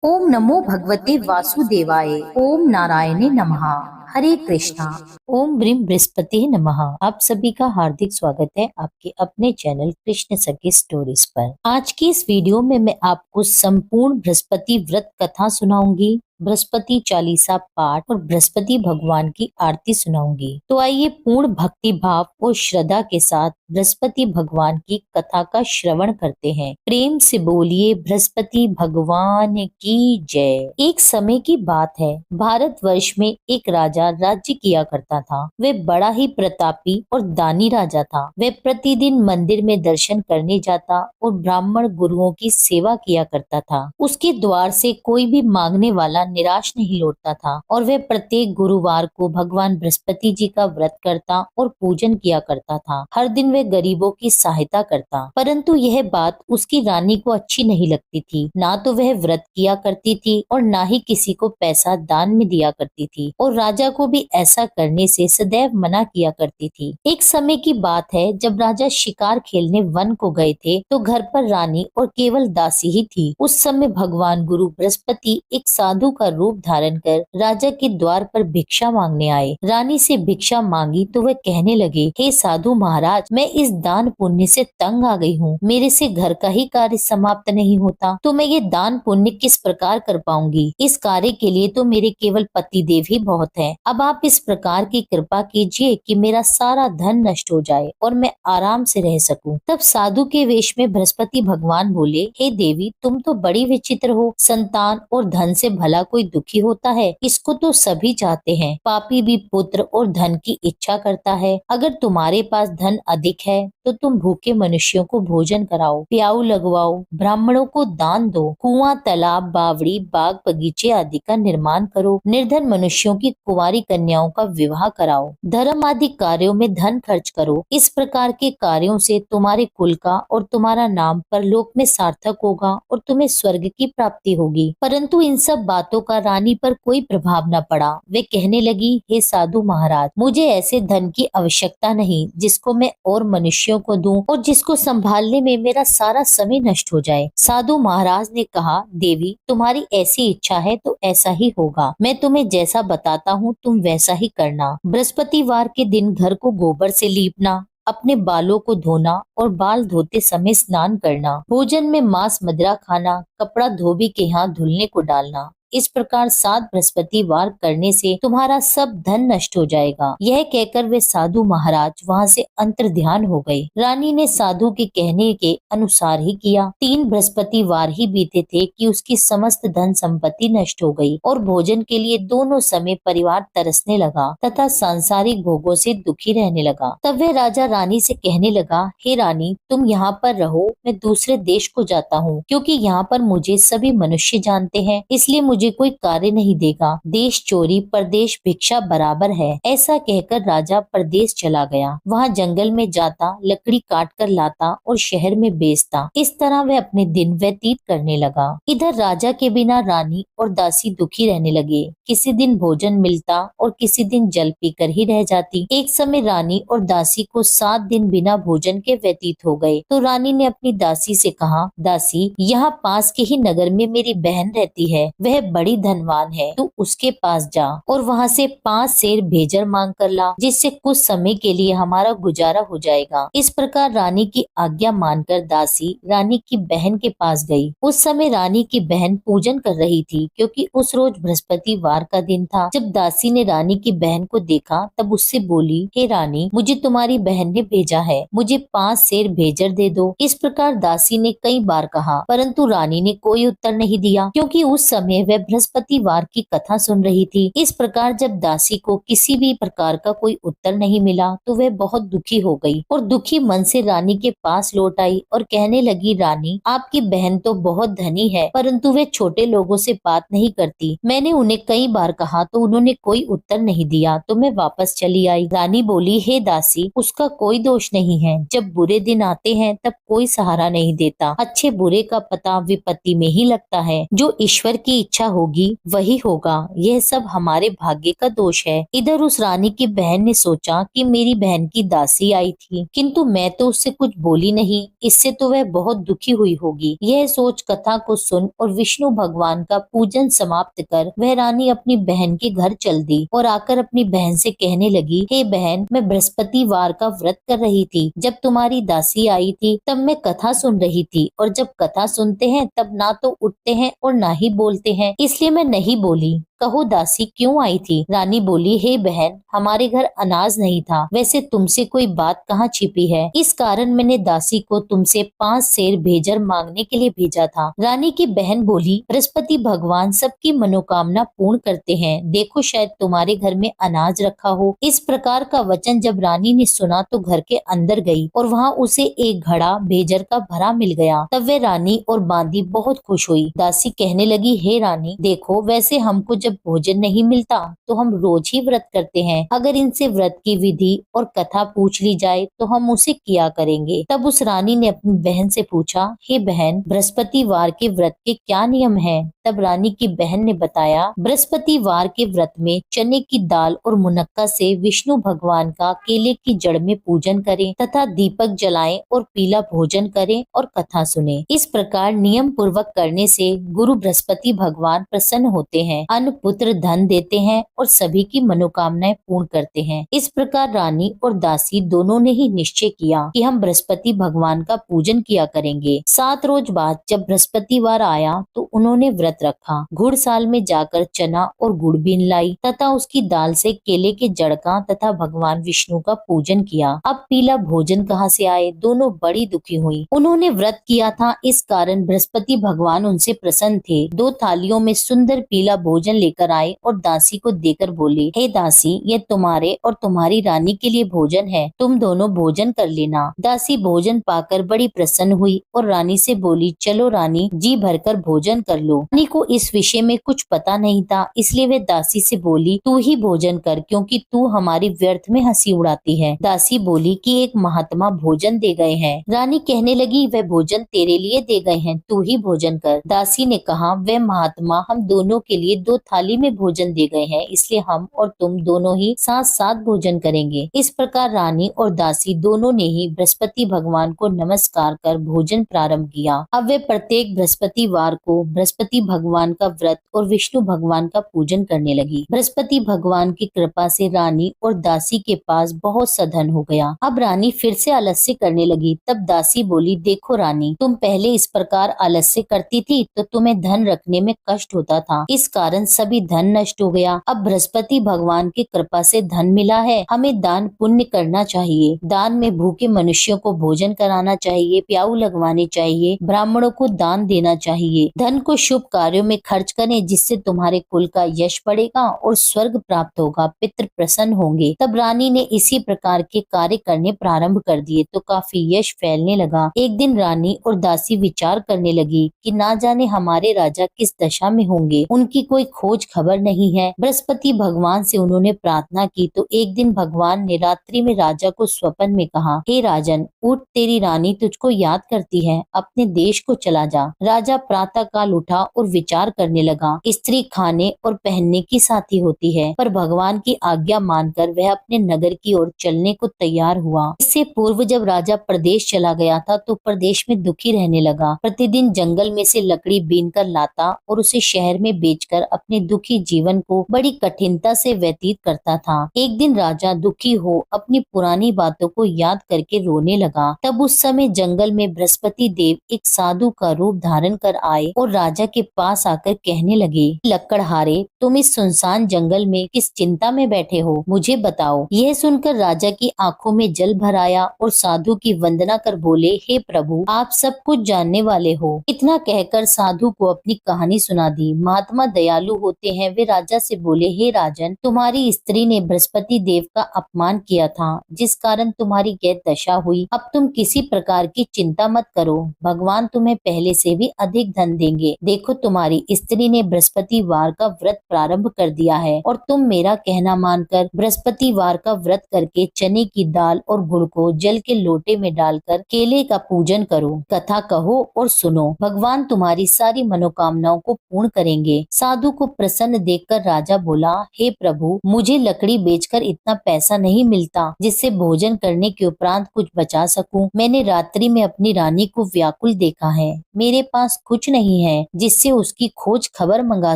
ओम नमो भगवते वासुदेवाय। ओम नारायणे नमः। हरे कृष्णा। ओम ब्रीम बृहस्पति नमः। आप सभी का हार्दिक स्वागत है आपके अपने चैनल कृष्ण सखी स्टोरीज पर। आज की इस वीडियो में मैं आपको संपूर्ण बृहस्पति व्रत कथा सुनाऊंगी, बृहस्पति चालीसा पाठ और बृहस्पति भगवान की आरती सुनाऊंगी। तो आइए पूर्ण भक्ति भाव और श्रद्धा के साथ बृहस्पति भगवान की कथा का श्रवण करते हैं। प्रेम से बोलिए बृहस्पति भगवान की जय। एक समय की बात है, भारतवर्ष में एक राजा राज्य किया करता था। वह बड़ा ही प्रतापी और दानी राजा था। वह प्रतिदिन मंदिर में दर्शन करने जाता और ब्राह्मण गुरुओं की सेवा किया करता था। उसके द्वार से कोई भी मांगने वाला निराश नहीं लौटता था और वह प्रत्येक गुरुवार को भगवान बृहस्पति जी का व्रत करता और पूजन किया करता था। हर दिन वह गरीबों की सहायता करता। परंतु यह बात उसकी रानी को अच्छी नहीं लगती थी। ना तो वह व्रत किया करती थी और ना ही किसी को पैसा दान में दिया करती थी, और राजा को भी ऐसा करने से सदैव मना किया करती थी। एक समय की बात है, जब राजा शिकार खेलने वन को गए थे तो घर पर रानी और केवल दासी ही थी। उस समय भगवान गुरु बृहस्पति एक साधु का रूप धारण कर राजा के द्वार पर भिक्षा मांगने आए। रानी से भिक्षा मांगी तो वह कहने लगे, हे साधु महाराज, मैं इस दान पुण्य से तंग आ गई हूँ। मेरे से घर का ही कार्य समाप्त नहीं होता तो मैं ये दान पुण्य किस प्रकार कर पाऊंगी। इस कार्य के लिए तो मेरे केवल पति देव ही बहुत है। अब आप इस प्रकार की कृपा कीजिए कि मेरा सारा धन नष्ट हो जाए और मैं आराम से रह सकूं। तब साधु के वेश में बृहस्पति भगवान बोले, हे देवी, तुम तो बड़ी विचित्र हो। संतान और धन से भला कोई दुखी होता है? इसको तो सभी चाहते हैं। पापी भी पुत्र और धन की इच्छा करता है। अगर तुम्हारे पास धन अधिक है तो तुम भूखे मनुष्यों को भोजन कराओ, प्याऊ लगवाओ, ब्राह्मणों को दान दो, कुआं, तालाब, बावड़ी, बाग, बगीचे आदि का निर्माण करो, निर्धन मनुष्यों की कुंवारी कन्याओं का विवाह कराओ, धर्म आदि कार्यों में धन खर्च करो। इस प्रकार के कार्यों से तुम्हारे कुल का और तुम्हारा नाम परलोक में सार्थक होगा और तुम्हें स्वर्ग की प्राप्ति होगी। परंतु इन सब बातों का रानी पर कोई प्रभाव न पड़ा। वे कहने लगी, हे साधु महाराज, मुझे ऐसे धन की आवश्यकता नहीं जिसको मैं और मनुष्यों को दूं और जिसको संभालने में मेरा सारा समय नष्ट हो जाए। साधु महाराज ने कहा, देवी, तुम्हारी ऐसी इच्छा है तो ऐसा ही होगा। मैं तुम्हें जैसा बताता हूँ तुम वैसा ही करना। बृहस्पतिवार के दिन घर को गोबर से लीपना, अपने बालों को धोना और बाल धोते समय स्नान करना, भोजन में मांस मदिरा खाना, कपड़ा धोबी के हाथ धुलने को डालना। इस प्रकार 7 बृहस्पतिवार करने से तुम्हारा सब धन नष्ट हो जाएगा। यह कहकर वे साधु महाराज वहां से अंतर्ध्यान हो गए। रानी ने साधु के कहने के अनुसार ही किया। 3 बृहस्पतिवार ही बीते थे कि उसकी समस्त धन संपत्ति नष्ट हो गई और भोजन के लिए दोनों समय परिवार तरसने लगा तथा सांसारिक भोगों से दुखी रहने लगा। तब वह राजा रानी से कहने लगा, हे रानी, तुम यहाँ पर रहो, मैं दूसरे देश को जाता हूँ, क्योंकि यहाँ पर मुझे सभी मनुष्य जानते हैं, इसलिए मुझे कोई कार्य नहीं देगा। देश चोरी परदेश भिक्षा बराबर है। ऐसा कहकर राजा परदेश चला गया। वहाँ जंगल में जाता, लकड़ी काट कर लाता और शहर में बेचता। इस तरह वह अपने दिन व्यतीत करने लगा। इधर राजा के बिना रानी और दासी दुखी रहने लगे। किसी दिन भोजन मिलता और किसी दिन जल पीकर ही रह जाती। एक समय रानी और दासी को 7 दिन बिना भोजन के व्यतीत हो गए तो रानी ने अपनी दासी से कहा, दासी, यहाँ पास के ही नगर में मेरी बहन रहती है। वह बड़ी धनवान है। तू उसके पास जा और वहाँ से 5 सेर भेजर मांग कर ला, जिससे कुछ समय के लिए हमारा गुजारा हो जाएगा। इस प्रकार रानी की आज्ञा मानकर दासी रानी की बहन के पास गई। उस समय रानी की बहन पूजन कर रही थी, क्योंकि उस रोज बृहस्पतिवार का दिन था। जब दासी ने रानी की बहन को देखा तब उससे बोली, हे रानी, मुझे तुम्हारी बहन ने भेजा है, मुझे 5 सेर भेजर दे दो। इस प्रकार दासी ने कई बार कहा, परंतु रानी ने कोई उत्तर नहीं दिया, क्योंकि उस समय वह बृहस्पतिवार की कथा सुन रही थी। इस प्रकार जब दासी को किसी भी प्रकार का कोई उत्तर नहीं मिला तो वह बहुत दुखी हो गई और दुखी मन से रानी के पास लौट आई और कहने लगी, रानी, आपकी बहन तो बहुत धनी है, परंतु वे छोटे लोगों से बात नहीं करती। मैंने उन्हें कई बार कहा तो उन्होंने कोई उत्तर नहीं दिया, तो मैं वापस चली आई। रानी बोली, हे दासी, उसका कोई दोष नहीं है। जब बुरे दिन आते हैं तब कोई सहारा नहीं देता। अच्छे बुरे का पता विपत्ति में ही लगता है। जो ईश्वर की इच्छा इच्छा होगी वही होगा, यह सब हमारे भाग्य का दोष है। इधर उस रानी की बहन ने सोचा कि मेरी बहन की दासी आई थी, किंतु मैं तो उससे कुछ बोली नहीं, इससे तो वह बहुत दुखी हुई होगी। यह सोच कथा को सुन और विष्णु भगवान का पूजन समाप्त कर वह रानी अपनी बहन के घर चल दी और आकर अपनी बहन से कहने लगी, हे बहन, मैं बृहस्पतिवार का व्रत कर रही थी। जब तुम्हारी दासी आई थी तब मैं कथा सुन रही थी, और जब कथा सुनते हैं तब ना तो उठते हैं और ना ही बोलते हैं, इसलिए मैं नहीं बोली। कहो दासी क्यों आई थी? रानी बोली, हे बहन, हमारे घर अनाज नहीं था, वैसे तुमसे कोई बात कहाँ छिपी है, इस कारण मैंने दासी को तुमसे 5 सेर भेजर मांगने के लिए भेजा था। रानी की बहन बोली, बृहस्पति भगवान सबकी मनोकामना पूर्ण करते हैं, देखो शायद तुम्हारे घर में अनाज रखा हो। इस प्रकार का वचन जब रानी ने सुना तो घर के अंदर गई और वहाँ उसे एक घड़ा भेजर का भरा मिल गया। तब वे रानी और बांदी बहुत खुश हुई। दासी कहने लगी, हे रानी, देखो वैसे हमको जब भोजन नहीं मिलता तो हम रोज ही व्रत करते हैं, अगर इनसे व्रत की विधि और कथा पूछ ली जाए तो हम उसे किया करेंगे। तब उस रानी ने अपनी बहन से पूछा, हे बहन, बृहस्पतिवार के व्रत के क्या नियम है? तब रानी की बहन ने बताया, बृहस्पतिवार के व्रत में चने की दाल और मुनक्का से विष्णु भगवान का केले की जड़ में पूजन करें तथा दीपक जलाएं और पीला भोजन करें और कथा सुने। इस प्रकार नियम पूर्वक करने से गुरु बृहस्पति भगवान प्रसन्न होते हैं, अन्न पुत्र धन देते हैं और सभी की मनोकामनाएं पूर्ण करते हैं। इस प्रकार रानी और दासी दोनों ने ही निश्चय किया कि हम बृहस्पति भगवान का पूजन किया करेंगे। 7 रोज बाद जब बृहस्पतिवार आया तो उन्होंने व्रत रखा। घुड़साल में जाकर चना और गुड़ बीन लाई तथा उसकी दाल से केले के जड़ का तथा भगवान विष्णु का पूजन किया। अब पीला भोजन कहाँ से आए? दोनों बड़ी दुखी हुई। उन्होंने व्रत किया था, इस कारण बृहस्पति भगवान उनसे प्रसन्न थे। 2 थालियों में सुंदर पीला भोजन लेकर आए और दासी को देकर बोले, हे दासी, ये तुम्हारे और तुम्हारी रानी के लिए भोजन है, तुम दोनों भोजन कर लेना। दासी भोजन पाकर बड़ी प्रसन्न हुई और रानी से बोली, चलो रानी, जी भरकर भोजन कर लो। रानी को इस विषय में कुछ पता नहीं था, इसलिए वे दासी से बोली, तू ही भोजन कर, क्योंकि तू हमारी व्यर्थ में हंसी उड़ाती है। दासी बोली कि एक महात्मा भोजन दे गए हैं। रानी कहने लगी, वह भोजन तेरे लिए दे गए हैं, तू ही भोजन कर। दासी ने कहा, वह महात्मा हम दोनों के लिए 2 थाली में भोजन दे गए हैं, इसलिए हम और तुम दोनों ही साथ साथ भोजन करेंगे। इस प्रकार रानी और दासी दोनों ने ही बृहस्पति भगवान को नमस्कार कर भोजन प्रारंभ किया। अब वे प्रत्येक बृहस्पतिवार को बृहस्पति भगवान का व्रत और विष्णु भगवान का पूजन करने लगी। बृहस्पति भगवान की कृपा से रानी और दासी के पास बहुत सा धन हो गया। अब रानी फिर से आलस्य करने लगी। तब दासी बोली, देखो रानी, तुम पहले इस प्रकार आलस्य करती थी तो तुम्हें धन रखने में कष्ट होता था, इस कारण सभी धन नष्ट हो गया। अब बृहस्पति भगवान की कृपा से धन मिला है, हमें दान पुण्य करना चाहिए। दान में भूखे मनुष्यों को भोजन कराना चाहिए, प्याऊ लगवाने चाहिए, ब्राह्मणों को दान देना चाहिए। धन को शुभ कार्यों में खर्च करें, जिससे तुम्हारे कुल का यश बढ़ेगा और स्वर्ग प्राप्त होगा, पितृ प्रसन्न होंगे। तब रानी ने इसी प्रकार के कार्य करने प्रारंभ कर दिए तो काफी यश फैलने लगा। एक दिन रानी और दासी विचार करने लगी कि ना जाने हमारे राजा किस दशा में होंगे, उनकी कोई खोज खबर नहीं है। बृहस्पति भगवान से उन्होंने प्रार्थना की तो एक दिन भगवान ने रात्रि में राजा को स्वप्न में कहा, हे राजन, उठ, तेरी रानी तुझको याद करती है, अपने देश को चला जा। राजा प्रातः काल उठा और विचार करने लगा। स्त्री खाने और पहनने की साथी होती है, पर भगवान की आज्ञा मानकर वह अपने नगर की ओर चलने को तैयार हुआ। इससे पूर्व जब राजा प्रदेश चला गया था तो प्रदेश में दुखी रहने लगा। प्रतिदिन जंगल में से लकड़ी बीन कर लाता और उसे शहर में बेचकर अपने दुखी जीवन को बड़ी कठिनता से व्यतीत करता था। एक दिन राजा दुखी हो अपनी पुरानी बातों को याद करके रोने लगा। तब उस समय जंगल में बृहस्पति देव एक साधु का रूप धारण कर आए और राजा के पास आकर कहने लगे, लकड़हारे, तुम इस सुनसान जंगल में किस चिंता में बैठे हो, मुझे बताओ। यह सुनकर राजा की आंखों में जल भर आया और साधु की वंदना कर बोले, हे प्रभु, आप सब कुछ जानने वाले हो। इतना कहकर साधु को अपनी कहानी सुना दी। महात्मा दयालु होते हैं। वे राजा से बोले, हे राजन, तुम्हारी स्त्री ने बृहस्पति देव का अपमान किया था, जिस कारण तुम्हारी यह दशा हुई। अब तुम किसी प्रकार की चिंता मत करो, भगवान तुम्हें पहले से भी अधिक धन देंगे। देखो तुम्हारी स्त्री ने बृहस्पतिवार का व्रत प्रारंभ कर दिया है और तुम मेरा कहना मानकर बृहस्पतिवार का व्रत करके चने की दाल और गुड़ को जल के लोटे में डालकर केले का पूजन करो, कथा कहो और सुनो। भगवान तुम्हारी सारी मनोकामनाओं को पूर्ण करेंगे। साधु को प्रसन्न देखकर राजा बोला, हे प्रभु, मुझे लकड़ी बेचकर इतना पैसा नहीं मिलता जिससे भोजन करने के उपरांत कुछ बचा सकूं। मैंने रात्रि में अपनी रानी को व्याकुल देखा है। मेरे पास कुछ नहीं है जिससे उसकी खोज खबर मंगा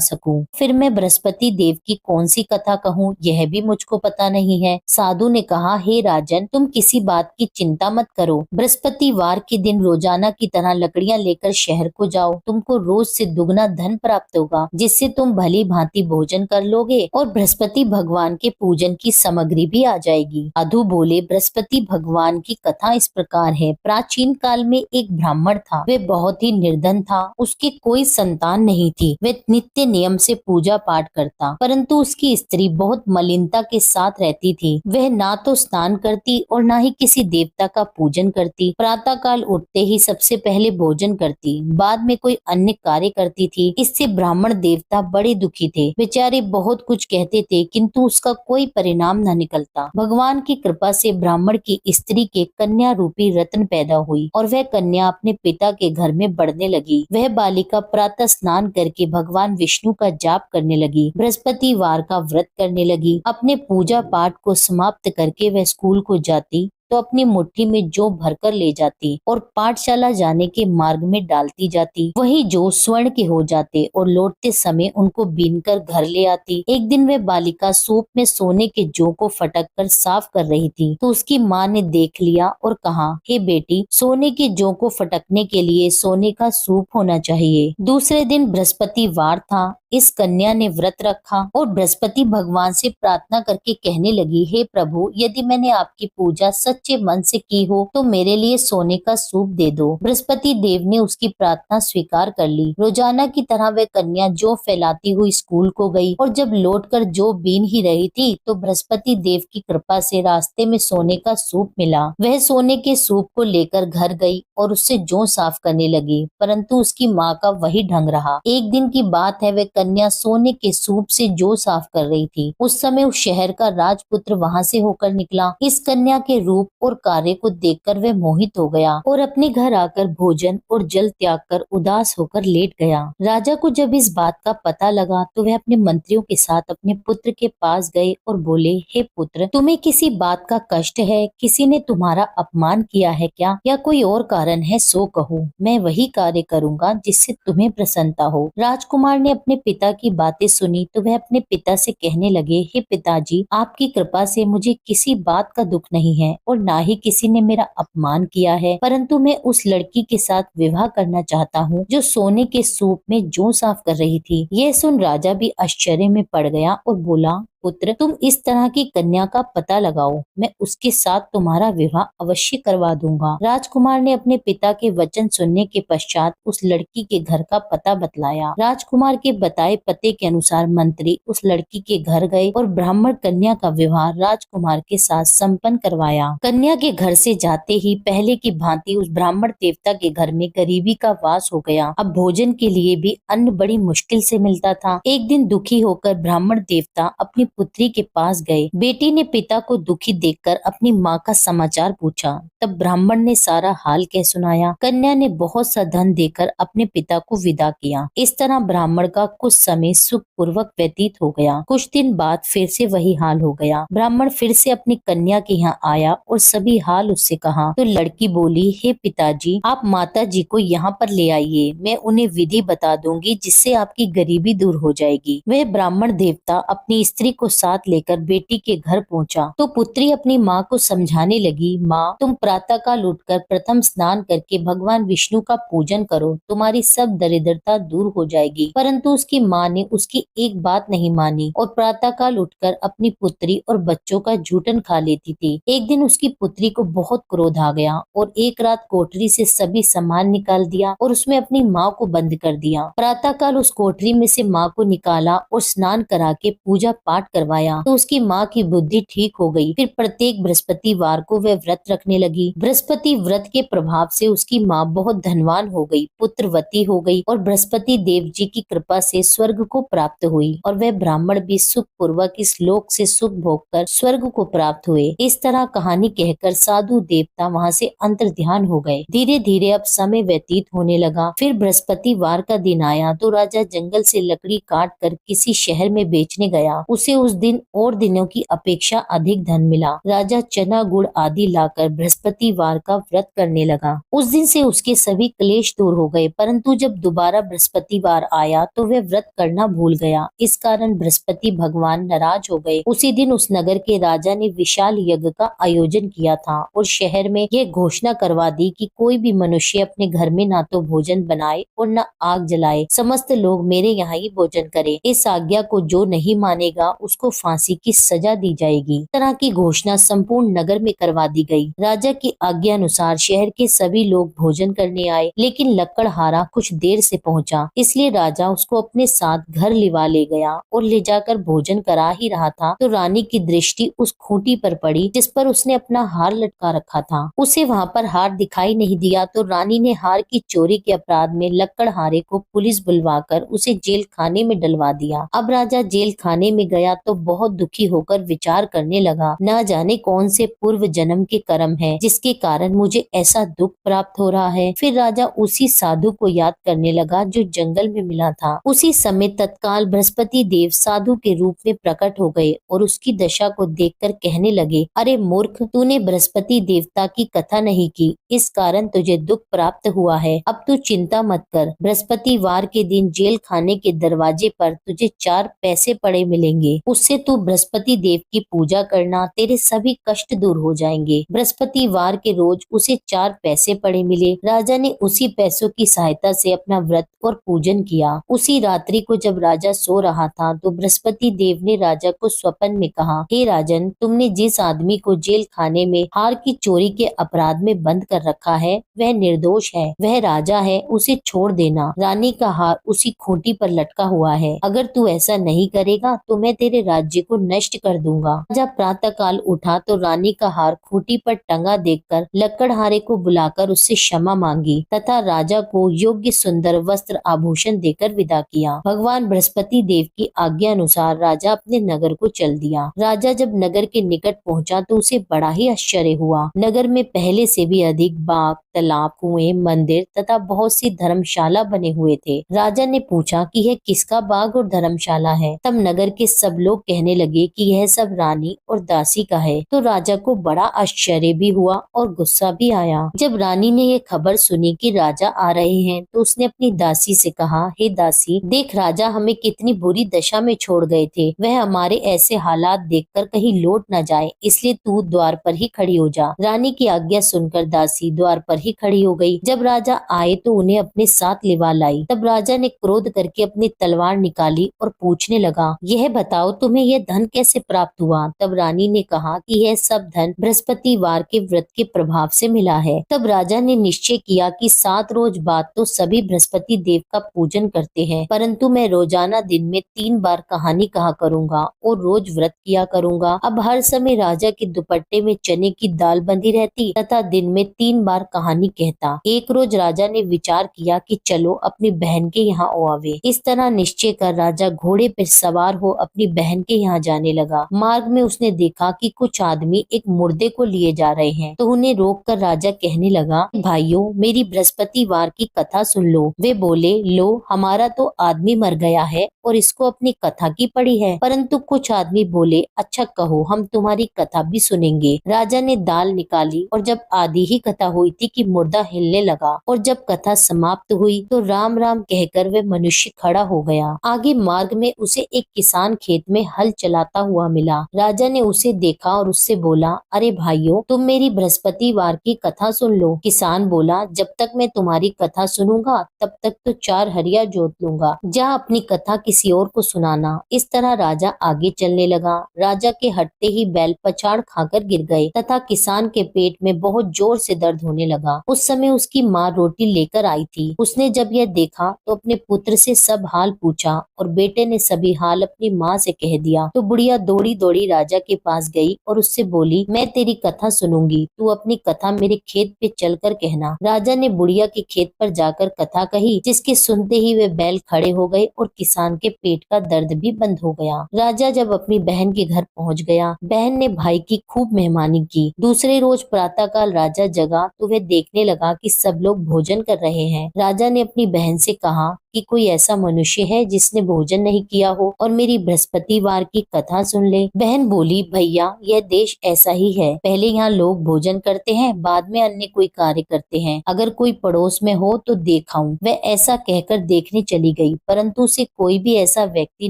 सकूं। फिर मैं बृहस्पति देव की कौन सी कथा कहूँ, यह भी मुझको पता नहीं है। साधु ने कहा, हे राजन, तुम किसी बात की चिंता मत करो। बृहस्पतिवार के दिन रोजाना की तरह लकड़ियां लेकर शहर को जाओ। तुमको रोज से दुगना धन प्राप्त होगा, जिससे तुम भली भांति भोजन कर लोगे और बृहस्पति भगवान के पूजन की सामग्री भी आ जाएगी। साधु बोले, बृहस्पति भगवान की कथा इस प्रकार है। प्राचीन काल में एक ब्राह्मण था। वह बहुत ही निर्धन था। उसकी कोई संतान नहीं थी। वह नित्य नियम से पूजा पाठ करता, परंतु उसकी स्त्री बहुत मलिनता के साथ रहती थी। वह ना तो स्नान करती और ना ही किसी देवता का पूजन करती। प्रातः काल उठते ही सबसे पहले भोजन करती, बाद में कोई अन्य कार्य करती थी। इससे ब्राह्मण देवता बड़े दुखी थे। बेचारे बहुत कुछ कहते थे, किंतु उसका कोई परिणाम न निकलता। भगवान की कृपा से ब्राह्मण की स्त्री के कन्या रूपी रत्न पैदा हुई और वह कन्या अपने पिता के घर में बढ़ने लगी। वह बालिका प्रातः स्नान करके भगवान विष्णु का जाप करने लगी, बृहस्पतिवार का व्रत करने लगी। अपने पूजा पाठ को समाप्त करके वह स्कूल को जाती तो अपनी मुट्ठी में जौ भरकर ले जाती और पाठशाला जाने के मार्ग में डालती जाती। वही जौ स्वर्ण के हो जाते और लौटते समय उनको बीनकर घर ले आती। एक दिन वह बालिका सूप में सोने के जौ को फटक कर साफ कर रही थी, तो उसकी माँ ने देख लिया और कहा, हे बेटी, सोने के जौ को फटकने के लिए सोने का सूप होना चाहिए। दूसरे दिन बृहस्पतिवार था। इस कन्या ने व्रत रखा और बृहस्पति भगवान से प्रार्थना करके कहने लगी, हे प्रभु, यदि मैंने आपकी पूजा सच्चे मन से की हो तो मेरे लिए सोने का सूप दे दो। बृहस्पति देव ने उसकी प्रार्थना स्वीकार कर ली। रोजाना की तरह वह कन्या जौ फैलाती हुई स्कूल को गई और जब लौटकर जौ बीन ही रही थी तो बृहस्पति देव की कृपा से रास्ते में सोने का सूप मिला। वह सोने के सूप को लेकर घर गई और उससे जौ साफ करने लगी, परंतु उसकी माँ का वही ढंग रहा। एक दिन की बात है, वह कन्या सोने के सूप से जौ साफ कर रही थी। उस समय उस शहर का राजपुत्र वहां से होकर निकला। इस कन्या के रूप और कार्य को देखकर वह मोहित हो गया और अपने घर आकर भोजन और जल त्याग कर उदास होकर लेट गया। राजा को जब इस बात का पता लगा तो वह अपने मंत्रियों के साथ अपने पुत्र के पास गए और बोले, हे पुत्र, तुम्हें किसी बात का कष्ट है? किसी ने तुम्हारा अपमान किया है क्या, या कोई और कारण है? सो कहो, मैं वही कार्य करूंगा जिससे तुम्हें प्रसन्नता हो। राजकुमार ने अपने पिता की बातें सुनी तो वह अपने पिता से कहने लगे, हे पिताजी, आपकी कृपा से मुझे किसी बात का दुख नहीं है और ना ही किसी ने मेरा अपमान किया है, परंतु मैं उस लड़की के साथ विवाह करना चाहता हूँ जो सोने के सूप में जौ साफ कर रही थी। यह सुन राजा भी आश्चर्य में पड़ गया और बोला, पुत्र, तुम इस तरह की कन्या का पता लगाओ, मैं उसके साथ तुम्हारा विवाह अवश्य करवा दूंगा। राजकुमार ने अपने पिता के वचन सुनने के पश्चात उस लड़की के घर का पता बतलाया। राजकुमार के बताए पते के अनुसार मंत्री उस लड़की के घर गए और ब्राह्मण कन्या का विवाह राजकुमार के साथ संपन्न करवाया। कन्या के घर से जाते ही पहले की भांति उस ब्राह्मण देवता के घर में गरीबी का वास हो गया। अब भोजन के लिए भी अन्न बड़ी मुश्किल से मिलता था। एक दिन दुखी होकर ब्राह्मण देवता अपनी पुत्री के पास गए। बेटी ने पिता को दुखी देखकर अपनी माँ का समाचार पूछा। तब ब्राह्मण ने सारा हाल कह सुनाया। कन्या ने बहुत सा धन देकर अपने पिता को विदा किया। इस तरह ब्राह्मण का कुछ समय सुख पूर्वक व्यतीत हो गया। कुछ दिन बाद फिर से वही हाल हो गया। ब्राह्मण फिर से अपनी कन्या के यहाँ आया और सभी हाल उससे कहा तो लड़की बोली, हे पिताजी, आप माता जी को यहाँ पर ले आइए, मैं उन्हें विधि बता दूंगी जिससे आपकी गरीबी दूर हो जाएगी। वह ब्राह्मण देवता अपनी स्त्री को साथ लेकर बेटी के घर पहुंचा तो पुत्री अपनी माँ को समझाने लगी, माँ, तुम प्रातः काल उठकर प्रथम स्नान करके भगवान विष्णु का पूजन करो, तुम्हारी सब दरिद्रता दूर हो जाएगी। परंतु उसकी माँ ने उसकी एक बात नहीं मानी और प्रातः काल उठकर अपनी पुत्री और बच्चों का जूठन खा लेती थी। एक दिन उसकी पुत्री को बहुत क्रोध आ गया और एक रात कोठरी से सभी सामान निकाल दिया और उसमें अपनी माँ को बंद कर दिया। प्रातः काल उस कोठरी में से माँ को निकाला और स्नान करा के पूजा पाठ करवाया तो उसकी माँ की बुद्धि ठीक हो गई। फिर प्रत्येक बृहस्पतिवार को वह व्रत रखने लगी। बृहस्पति व्रत के प्रभाव से उसकी माँ बहुत धनवान हो गई, पुत्रवती हो गई और बृहस्पति देव जी की कृपा से स्वर्ग को प्राप्त हुई और वह ब्राह्मण भी सुख पूर्वक इस लोक से सुख भोग कर स्वर्ग को प्राप्त हुए। इस तरह कहानी कहकर साधु देवता वहाँ से अंतर्ध्यान हो गए। धीरे धीरे अब समय व्यतीत होने लगा। फिर बृहस्पतिवार का दिन आया तो राजा जंगल से लकड़ी काट कर किसी शहर में बेचने गया। उसे उस दिन और दिनों की अपेक्षा अधिक धन मिला। राजा चना गुड़ आदि लाकर बृहस्पतिवार का व्रत करने लगा। उस दिन से उसके सभी क्लेश दूर हो गए, परंतु जब दोबारा बृहस्पतिवार आया तो वह व्रत करना भूल गया। इस कारण बृहस्पति भगवान नाराज हो गए। उसी दिन उस नगर के राजा ने विशाल यज्ञ का आयोजन किया था और शहर में यह घोषणा करवा दी कि कोई भी मनुष्य अपने घर में ना तो भोजन बनाए और न आग जलाए, समस्त लोग मेरे यहाँ ही भोजन करें। इस आज्ञा को जो नहीं मानेगा उसको फांसी की सजा दी जाएगी। इस तरह की घोषणा संपूर्ण नगर में करवा दी गई। राजा की आज्ञा अनुसार शहर के सभी लोग भोजन करने आए, लेकिन लकड़हारा कुछ देर से पहुंचा, इसलिए राजा उसको अपने साथ घर लिवा ले गया और ले जाकर भोजन करा ही रहा था तो रानी की दृष्टि उस खूंटी पर पड़ी जिस पर उसने अपना हार लटका रखा था। उसे वहां पर हार दिखाई नहीं दिया तो रानी ने हार की चोरी के अपराध में लकड़हारे को पुलिस बुलवाकर उसे जेल खाने में डलवा दिया। अब राजा जेल खाने में गया तो बहुत दुखी होकर विचार करने लगा, न जाने कौन से पूर्व जन्म के कर्म है जिसके कारण मुझे ऐसा दुख प्राप्त हो रहा है। फिर राजा उसी साधु को याद करने लगा जो जंगल में मिला था। उसी समय तत्काल बृहस्पति देव साधु के रूप में प्रकट हो गए और उसकी दशा को देखकर कहने लगे, अरे मूर्ख, तूने बृहस्पति देवता की कथा नहीं की, इस कारण तुझे दुख प्राप्त हुआ है। अब तू चिंता मत कर, बृहस्पतिवार के दिन जेल खाने के दरवाजे पर तुझे 4 पैसे पड़े मिलेंगे, उससे तू बृहस्पति देव की पूजा करना, तेरे सभी कष्ट दूर हो जाएंगे। बृहस्पतिवार के रोज उसे 4 पैसे पड़े मिले। राजा ने उसी पैसों की सहायता से अपना व्रत और पूजन किया। उसी रात्रि को जब राजा सो रहा था तो बृहस्पति देव ने राजा को स्वप्न में कहा, हे राजन, तुमने जिस आदमी को जेल खाने में हार की चोरी के अपराध में बंद कर रखा है वह निर्दोष है, वह राजा है, उसे छोड़ देना। रानी का हार उसी खूंटी पर लटका हुआ है, अगर तू ऐसा नहीं करेगा तो मैं तेरे राज्य को नष्ट कर दूंगा। राजा प्रातः काल उठा तो रानी का हार खूंटी पर टंगा देखकर लकड़हारे को बुलाकर उससे क्षमा मांगी तथा राजा को योग्य सुंदर वस्त्र आभूषण देकर विदा किया। भगवान बृहस्पति देव की आज्ञा अनुसार राजा अपने नगर को चल दिया। राजा जब नगर के निकट पहुंचा तो उसे बड़ा ही आश्चर्य हुआ। नगर में पहले से भी अधिक बाग, तालाब, कुएं, मंदिर तथा बहुत सी धर्मशाला बने हुए थे। राजा ने पूछा कि यह किसका बाग और धर्मशाला है। तब नगर के सब लोग कहने लगे कि यह सब रानी और दासी का है। तो राजा को बड़ा आश्चर्य भी हुआ और गुस्सा भी आया। जब रानी ने यह खबर सुनी कि राजा आ रहे हैं तो उसने अपनी दासी से कहा, हे दासी, देख राजा हमें कितनी बुरी दशा में छोड़ गए थे, वह हमारे ऐसे हालात देखकर कहीं लौट न जाए, इसलिए तू द्वार पर ही खड़ी हो जा। रानी की आज्ञा सुनकर दासी द्वार पर ही खड़ी हो गई। जब राजा आए तो उन्हें अपने साथ लिवा लाई। तब राजा ने क्रोध करके अपनी तलवार निकाली और पूछने लगा, यह बताओ तुम्हें यह धन कैसे प्राप्त हुआ। तब रानी ने कहा कि यह सब धन बृहस्पतिवार के व्रत के प्रभाव से मिला है। तब राजा ने निश्चय किया कि 7 रोज बाद तो सभी बृहस्पति देव का पूजन करते हैं, परंतु मैं रोजाना दिन में 3 बार कहानी कहा करूंगा और रोज व्रत किया करूंगा। अब हर समय राजा के दुपट्टे में चने की दाल बंधी रहती तथा दिन में 3 बार कहानी कहता। एक रोज राजा ने विचार किया कि चलो अपनी बहन के यहाँ आवे। इस तरह निश्चय कर राजा घोड़े पर सवार हो अपनी बहन के यहाँ जाने लगा। मार्ग में उसने देखा कि कुछ आदमी एक मुर्दे को लिए जा रहे हैं, तो उन्हें रोक कर राजा कहने लगा, भाइयों, मेरी बृहस्पतिवार की कथा सुन लो। वे बोले, लो, हमारा तो आदमी मर गया है और इसको अपनी कथा की पड़ी है। परंतु कुछ आदमी बोले, अच्छा कहो, हम तुम्हारी कथा भी सुनेंगे। राजा ने दाल निकाली और जब आधी ही कथा हुई थी कि मुर्दा हिलने लगा और जब कथा समाप्त हुई तो राम राम कहकर वह मनुष्य खड़ा हो गया। आगे मार्ग में उसे एक किसान खेत में हल चलाता हुआ मिला। राजा ने उसे देखा और उससे बोला, अरे भाइयों, तुम मेरी बृहस्पतिवार की कथा सुन लो। किसान बोला, जब तक मैं तुम्हारी कथा सुनूंगा तब तक तो 4 हरिया जोत लूंगा, जा अपनी कथा किसी और को सुनाना। इस तरह राजा आगे चलने लगा। राजा के हटते ही बैल पछाड़ खाकर गिर गए तथा किसान के पेट में बहुत जोर से दर्द होने लगा। उस समय उसकी माँ रोटी लेकर आई थी। उसने जब यह देखा तो अपने पुत्र से सब हाल पूछा और बेटे ने सभी हाल अपनी माँ से कह दिया। तो बुढ़िया दौड़ी दौड़ी राजा के पास गई और उससे बोली, मैं तेरी कथा सुनूंगी, तू अपनी कथा मेरे खेत पे चलकर कहना। राजा ने बुढ़िया के खेत पर जाकर कथा कही, जिसके सुनते ही वे बैल खड़े हो गए और किसान के पेट का दर्द भी बंद हो गया। राजा जब अपनी बहन के घर पहुंच गया, बहन ने भाई की खूब मेहमानी की। दूसरे रोज प्रातःकाल राजा जगा तो वह देखने लगा कि सब लोग भोजन कर रहे हैं। राजा ने अपनी बहन से कहा कि कोई ऐसा मनुष्य है जिसने भोजन नहीं किया हो और मेरी बृहस्पतिवार की कथा सुन ले। बहन बोली, भैया यह देश ऐसा ही है, पहले यहाँ लोग भोजन करते हैं, बाद में अन्य कोई कार्य करते हैं। अगर कोई पड़ोस में हो तो देखाऊं। वह ऐसा कहकर देखने चली गई, परंतु उसे कोई भी ऐसा व्यक्ति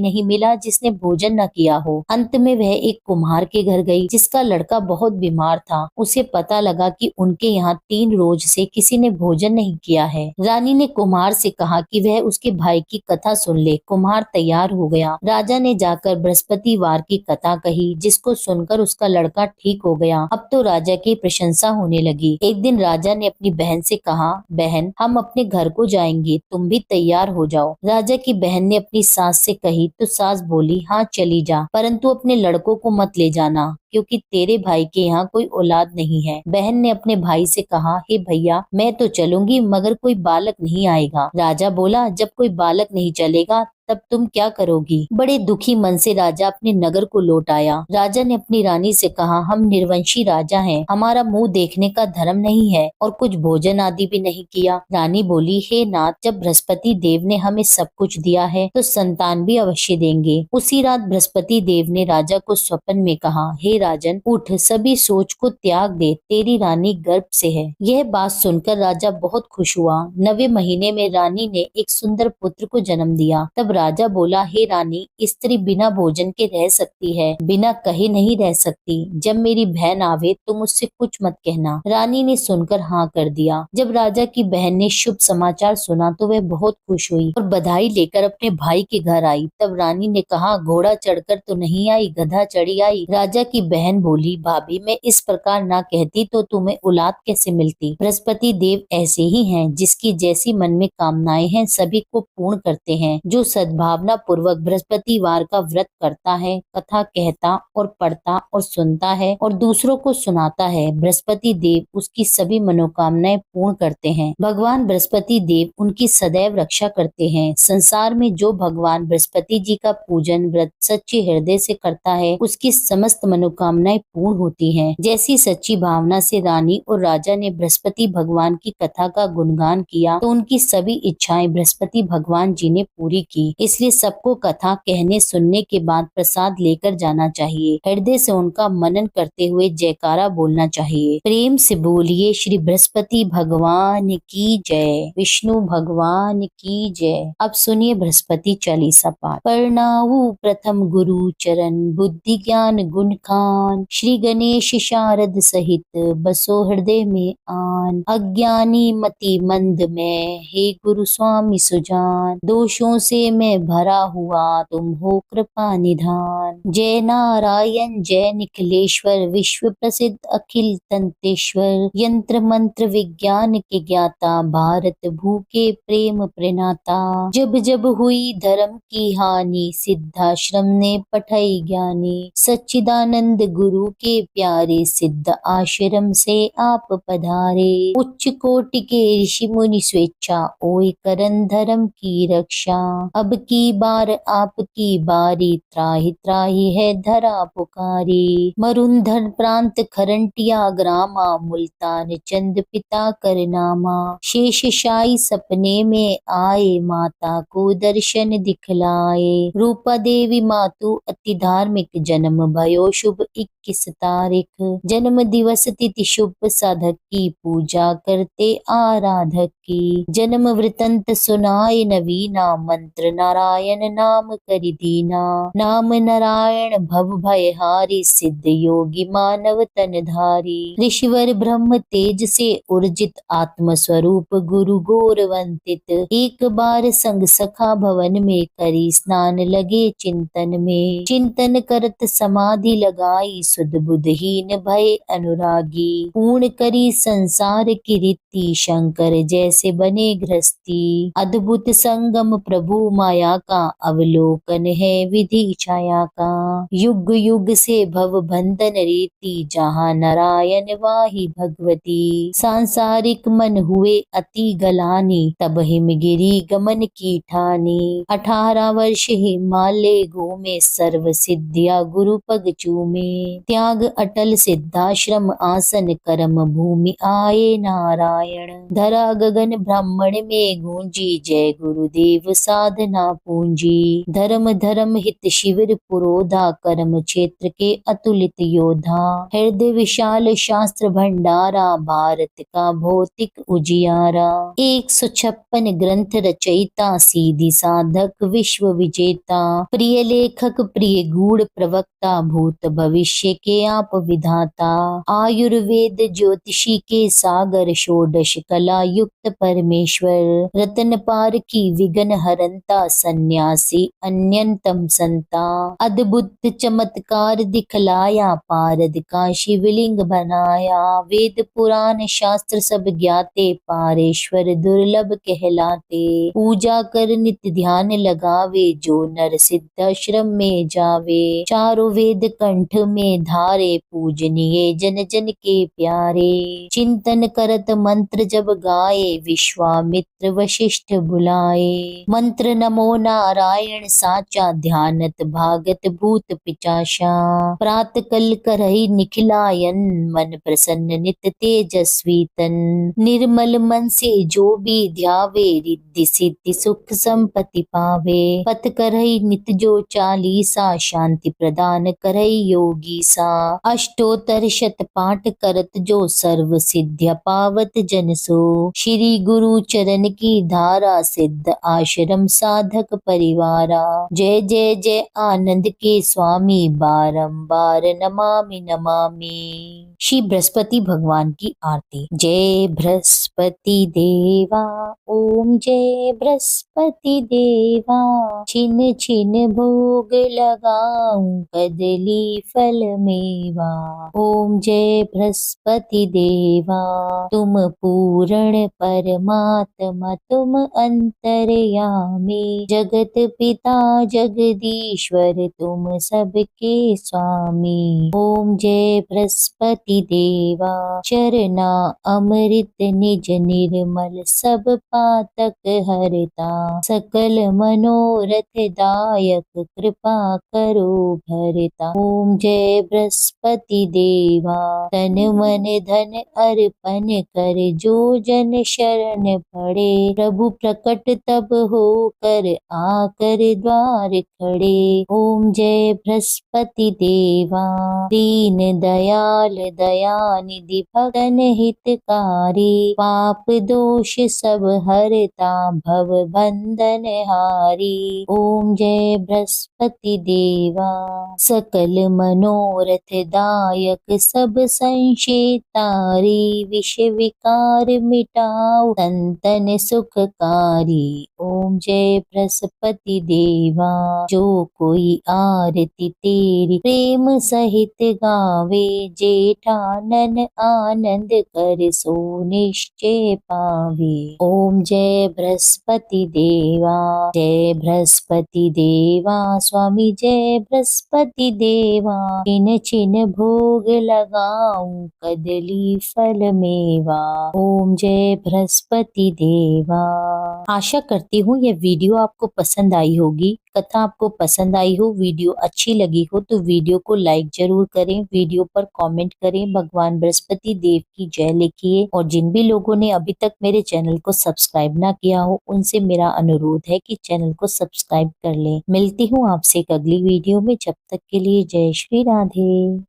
नहीं मिला जिसने भोजन न किया हो। अंत में वह एक कुम्हार के घर गई, जिसका लड़का बहुत बीमार था। उसे पता लगा कि उनके यहाँ 3 रोज से किसी ने भोजन नहीं किया है। रानी ने कुम्हार से कहा कि वह उसके भाई की कथा सुन ले। कुम्हार तैयार हो गया। राजा ने जाकर बृहस्पतिवार की कथा कही, जिसको सुनकर उसका लड़का ठीक हो गया। अब तो राजा की प्रशंसा होने लगी। एक दिन राजा ने अपनी बहन से कहा, बहन हम अपने घर को जाएंगे, तुम भी तैयार हो जाओ। राजा की बहन ने अपनी सास से कही तो सास बोली, हाँ चली जा, परंतु अपने लड़कों को मत ले जाना, क्योंकि तेरे भाई के यहाँ कोई औलाद नहीं है। बहन ने अपने भाई से कहा, हे भैया मैं तो चलूंगी, मगर कोई बालक नहीं आएगा। राजा बोला, जब कोई बालक नहीं चलेगा तब तुम क्या करोगी? बड़े दुखी मन से राजा अपने नगर को लौट आया। राजा ने अपनी रानी से कहा, हम निर्वंशी राजा हैं, हमारा मुंह देखने का धर्म नहीं है और कुछ भोजन आदि भी नहीं किया। रानी बोली, हे नाथ, जब बृहस्पति देव ने हमें सब कुछ दिया है तो संतान भी अवश्य देंगे। उसी रात बृहस्पति देव ने राजा को स्वप्न में कहा, हे राजन, उठ, सभी सोच को त्याग दे, तेरी रानी गर्भ से है। यह बात सुनकर राजा बहुत खुश हुआ। 9वें महीने में रानी ने एक सुंदर पुत्र को जन्म दिया। तब राजा बोला, हे रानी, स्त्री बिना भोजन के रह सकती है, बिना कहे नहीं रह सकती। जब मेरी बहन आवे तो मुझसे कुछ मत कहना। रानी ने सुनकर हाँ कर दिया। जब राजा की बहन ने शुभ समाचार सुना तो वह बहुत खुश हुई और बधाई लेकर अपने भाई के घर आई। तब रानी ने कहा, घोड़ा चढ़कर तो नहीं आई, गधा चढ़ी आई। राजा की बहन बोली, भाभी मैं इस प्रकार ना कहती तो तुम्हें औलाद कैसे मिलती? बृहस्पति देव ऐसे ही हैं, जिसकी जैसी मन में कामनाएं हैं सभी को पूर्ण करते हैं। जो सद्भावना पूर्वक बृहस्पतिवार का व्रत करता है, कथा कहता और पढ़ता और सुनता है और दूसरों को सुनाता है, बृहस्पति देव उसकी सभी मनोकामनाएं पूर्ण करते हैं। भगवान बृहस्पति देव उनकी सदैव रक्षा करते हैं। संसार में जो भगवान बृहस्पति जी का पूजन व्रत सच्चे हृदय से करता है, उसकी समस्त मनोकामनाएं पूर्ण होती हैं। जैसी सच्ची भावना से रानी और राजा ने बृहस्पति भगवान की कथा का गुणगान किया तो उनकी सभी इच्छाएं बृहस्पति भगवान जी ने पूरी की। इसलिए सबको कथा कहने सुनने के बाद प्रसाद लेकर जाना चाहिए। हृदय से उनका मनन करते हुए जयकारा बोलना चाहिए। प्रेम से बोलिए, श्री बृहस्पति भगवान की जय, विष्णु भगवान की जय। अब सुनिए बृहस्पति चालीसा पाठ। प्रणाऊ प्रथम गुरु चरण, बुद्धि ज्ञान गुण खान, श्री गणेश शारद सहित बसो हृदय में आन। अज्ञानी मति मंद में, हे गुरु स्वामी सुजान, दोषों से मैं भरा हुआ, तुम हो कृपा निधान। जय नारायण जय निखिलेश्वर, विश्व प्रसिद्ध अखिल तंतेश्वर, यंत्र मंत्र विज्ञान के ज्ञाता, भारत भू के प्रेम प्रेनाता। जब जब हुई धर्म की हानि, सिद्धाश्रम ने पठाई ज्ञानी, सच्चिदानंद गुरु के प्यारे, सिद्ध आश्रम से आप पधारे। उच्च कोटि के ऋषि मुनि स्वेच्छा, ओए करन धर्म की रक्षा। अब की बार आपकी बारी, त्राहि त्राहि है धरा पुकारी। मरुंधर प्रांत खरंटिया ग्रामा, मुल्तान चंद पिता कर नामा। शेष शाही सपने में आए, माता को दर्शन दिखलाए। रूपा देवी मातु अति धार्मिक, जन्म भयो शुभ 21 तारीख। जन्म दिवस तिथि शुभ, साधक की पूजा करते आराधक की। जन्म वृतंत सुनाए नवीना, मंत्र नारायण नाम करि दीना। नाम नारायण भव भय हारी, सिद्ध योगी मानव तन धारी। ऋषिवर ब्रह्म तेज से उर्जित, आत्म स्वरूप गुरु गौरवंतित। एक बार संग सखा भवन में, करी स्नान लगे चिंतन में। चिंतन करत समाधि लगाई, सुध बुधहीन भय अनुरागी। पूर्ण करी संसार की रीति, शंकर जैसे बने गृहस्थी। अद्भुत संगम प्रभु माया का अवलोकन है विधि छाया का। युग युग से भव बंधन रीति, जहाँ नारायण वाही भगवती। सांसारिक मन हुए अति गलानी, तब हिमगिरी गमन की ठानी। 18 वर्ष हिमालय घूमे, सर्व सिद्धिया गुरु पग चूमे। त्याग अटल सिद्धाश्रम आसन, करम भूमि आए नारायण। धरा गगन ब्राह्मण में गूंजी, जय गुरुदेव साधना पूंजी। धर्म धर्म हित शिविर पुरोधा, कर्म क्षेत्र के अतुलित योधा। हृदय विशाल शास्त्र भंडारा, भारत का भौतिक उजियारा। 156 ग्रंथ रचयिता, सीधी साधक विश्व विजेता। प्रिय लेखक प्रिय गूढ़ प्रवक्ता, भूत भविष्य के आप विधाता। आयुर्वेद ज्योतिषी के सागर, षोडश कला युक्त परमेश्वर। रतन पार की विघ्न हरंता, सन्यासी अन्यतम संता। अद्भुत चमत्कार दिखलाया, पारद का शिवलिंग बनाया। वेद पुराण शास्त्र सब ज्ञाते, पारेश्वर दुर्लभ कहलाते। पूजा कर नित्य ध्यान लगावे, जो नर सिद्धाश्रम में जावे। चारों वेद कंठ में धारे, पूजनीय जन जन के प्यारे। चिंतन करत मंत्र जब गाए, विश्वामित्र वशिष्ठ बुलाए। मंत्र नमो नारायण साचा, ध्यानत भागत भूत पिचाशा। प्रात कल करहि निखिलायन, मन प्रसन्न नित तेजस्वी तन। निर्मल मन से जो भी ध्यावे, रिद्धि सिद्धि सुख संपत्ति पावे। पथ करहि नित जो चालीसा, शांति प्रदान करहि योगी सा। अष्टोत्तर शत पाठ करत जो, सर्व सिद्धिया पावत जन सो। श्री गुरु चरण की धारा, सिद्ध आश्रम साधक परिवारा। जय जय जय आनंद के स्वामी, बारंबार नमामि नमामि। श्री बृहस्पति भगवान की आरती। जय बृहस्पति देवा, ओम जय बृहस्पति देवा। छिन छिन भोग लगाऊं, कदली फल मेवा। ओम जय बृहस्पति देवा, तुम पूर्ण परमात्मा, तुम अंतर्यामी। जगत पिता जगदीश्वर, तुम सबके स्वामी। ओम जय बृहस्पति देवा, चरना अमृत निज निर्मल, सब पातक हरता। सकल मनोरथ दायक, कृपा करो भरता। ओम जय बृहस्पति देवा, तन मन धन अर्पण कर, जो जन शरण पड़े। प्रभु प्रकट तब हो कर, आकर द्वार खड़े। ओम जय बृहस्पति देवा, दीन दयाल दयानिधि, भक्तन हितकारी। पाप दोष सब हरता, भव बंधन हारी। ओम जय बृहस्पति देवा, सकल मनोरथ दायक, सब संशय तारी। विष विकार मिटाओ, संतन सुखकारी। ओम जय बृहस्पति देवा, जो कोई आरती तेरी प्रेम सहित गावे। जेठानन आनंद कर, सो निश्चय पावे। ओम जय बृहस्पति देवा, जय बृहस्पति देवा। स्वामी जय बृहस्पति देवा, छिन छिन भोग लगाऊं, कदली फल मेवा। ओम जय बृहस्पति देवा। आशा करती हूँ यह वीडियो आपको पसंद आई होगी, कथा आपको पसंद आई हो, वीडियो अच्छी लगी हो तो वीडियो को लाइक जरूर करें, वीडियो पर कमेंट करें, भगवान बृहस्पति देव की जय लिखिए। और जिन भी लोगों ने अभी तक मेरे चैनल को सब्सक्राइब ना किया हो, उनसे मेरा अनुरोध है कि चैनल को सब्सक्राइब कर लें। मिलती हूँ आपसे एक अगली वीडियो में, जब तक के लिए जय श्री राधे।